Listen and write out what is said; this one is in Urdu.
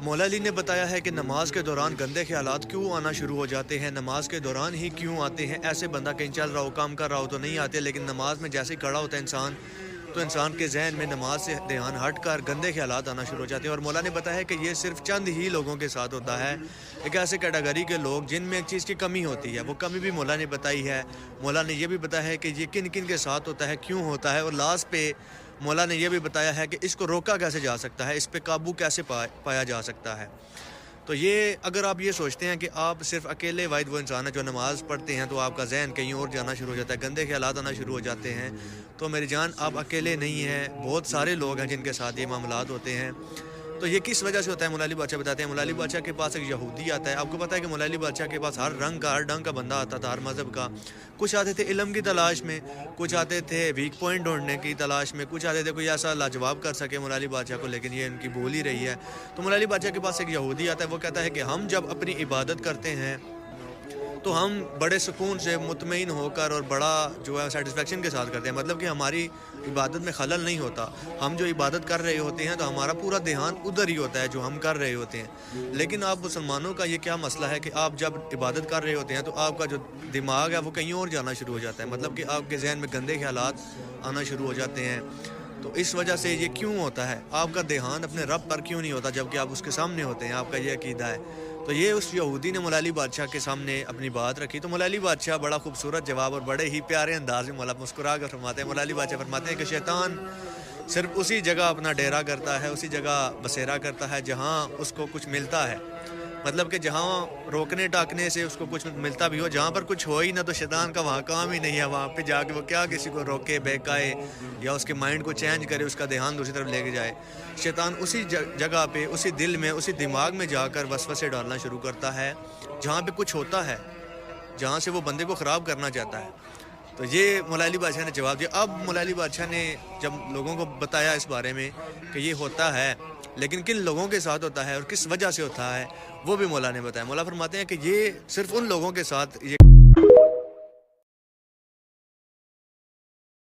مولا علی نے بتایا ہے کہ نماز کے دوران گندے خیالات کیوں آنا شروع ہو جاتے ہیں، نماز کے دوران ہی کیوں آتے ہیں۔ ایسے بندہ کہیں چل رہا ہو، کام کر رہا ہو تو نہیں آتے، لیکن نماز میں جیسے ہی کھڑا ہوتا ہے انسان تو انسان کے ذہن میں نماز سے دھیان ہٹ کر گندے خیالات آنا شروع ہو جاتے ہیں۔ اور مولا نے بتایا ہے کہ یہ صرف چند ہی لوگوں کے ساتھ ہوتا ہے، ایک ایسے کیٹیگری کے لوگ جن میں ایک چیز کی کمی ہوتی ہے، وہ کمی بھی مولا نے بتائی ہے۔ مولا نے یہ بھی بتایا ہے کہ یہ کن کن کے ساتھ ہوتا ہے، کیوں ہوتا ہے، اور لاسٹ پہ مولا نے یہ بھی بتایا ہے کہ اس کو روکا کیسے جا سکتا ہے، اس پہ قابو کیسے پایا جا سکتا ہے۔ تو یہ اگر آپ یہ سوچتے ہیں کہ آپ صرف اکیلے واحد وہ انسان ہیں جو نماز پڑھتے ہیں تو آپ کا ذہن کہیں اور جانا شروع ہو جاتا ہے، گندے خیالات آنا شروع ہو جاتے ہیں، تو میری جان آپ اکیلے نہیں ہیں، بہت سارے لوگ ہیں جن کے ساتھ یہ معاملات ہوتے ہیں۔ تو یہ کس وجہ سے ہوتا ہے، مولا علی بادشاہ بتاتے ہیں۔ مولا علی بادشاہ کے پاس ایک یہودی آتا ہے، آپ کو پتہ ہے کہ مولا علی بادشاہ کے پاس ہر رنگ کا، ہر ڈھنگ کا بندہ آتا تھا، ہر مذہب کا۔ کچھ آتے تھے علم کی تلاش میں، کچھ آتے تھے ویک پوائنٹ ڈھونڈنے کی تلاش میں، کچھ آتے تھے کوئی ایسا لاجواب کر سکے مولا علی بادشاہ کو، لیکن یہ ان کی بول ہی رہی ہے۔ تو مولا علی بادشاہ کے پاس ایک یہودی آتا ہے، وہ کہتا ہے کہ ہم جب اپنی عبادت کرتے ہیں تو ہم بڑے سکون سے مطمئن ہو کر اور بڑا جو ہے سیٹسفیکشن کے ساتھ کرتے ہیں، مطلب کہ ہماری عبادت میں خلل نہیں ہوتا۔ ہم جو عبادت کر رہے ہوتے ہیں تو ہمارا پورا دھیان ادھر ہی ہوتا ہے جو ہم کر رہے ہوتے ہیں۔ لیکن آپ مسلمانوں کا یہ کیا مسئلہ ہے کہ آپ جب عبادت کر رہے ہوتے ہیں تو آپ کا جو دماغ ہے وہ کہیں اور جانا شروع ہو جاتا ہے، مطلب کہ آپ کے ذہن میں گندے خیالات آنا شروع ہو جاتے ہیں۔ تو اس وجہ سے یہ کیوں ہوتا ہے، آپ کا دھیان اپنے رب پر کیوں نہیں ہوتا جبکہ آپ اس کے سامنے ہوتے ہیں، آپ کا یہ عقیدہ ہے۔ تو یہ اس یہودی نے مولا علی بادشاہ کے سامنے اپنی بات رکھی، تو مولا علی بادشاہ بڑا خوبصورت جواب اور بڑے ہی پیارے انداز میں مولا مسکرا کر فرماتے ہیں۔ مولا علی بادشاہ فرماتے ہیں کہ شیطان صرف اسی جگہ اپنا ڈیرا کرتا ہے، اسی جگہ بسیرا کرتا ہے جہاں اس کو کچھ ملتا ہے، مطلب کہ جہاں روکنے ٹاکنے سے اس کو کچھ ملتا بھی ہو، جہاں پر کچھ ہو ہی نہ تو شیطان کا وہاں کام ہی نہیں ہے، وہاں پہ جا کے وہ کیا کسی کو روکے بہکائے یا اس کے مائنڈ کو چینج کرے، اس کا دھیان دوسری طرف لے کے جائے۔ شیطان اسی جگہ پہ، اسی دل میں، اسی دماغ میں جا کر وسوسے ڈالنا شروع کرتا ہے جہاں پہ کچھ ہوتا ہے، جہاں سے وہ بندے کو خراب کرنا چاہتا ہے۔ تو یہ مولا علی بادشاہ نے جواب دیا۔ اب مولا علی بادشاہ نے جب لوگوں کو بتایا اس بارے میں کہ یہ ہوتا ہے، لیکن کن لوگوں کے ساتھ ہوتا ہے اور کس وجہ سے ہوتا ہے، وہ بھی مولا نے بتایا۔ مولا فرماتے ہیں کہ یہ صرف ان لوگوں کے ساتھ یہ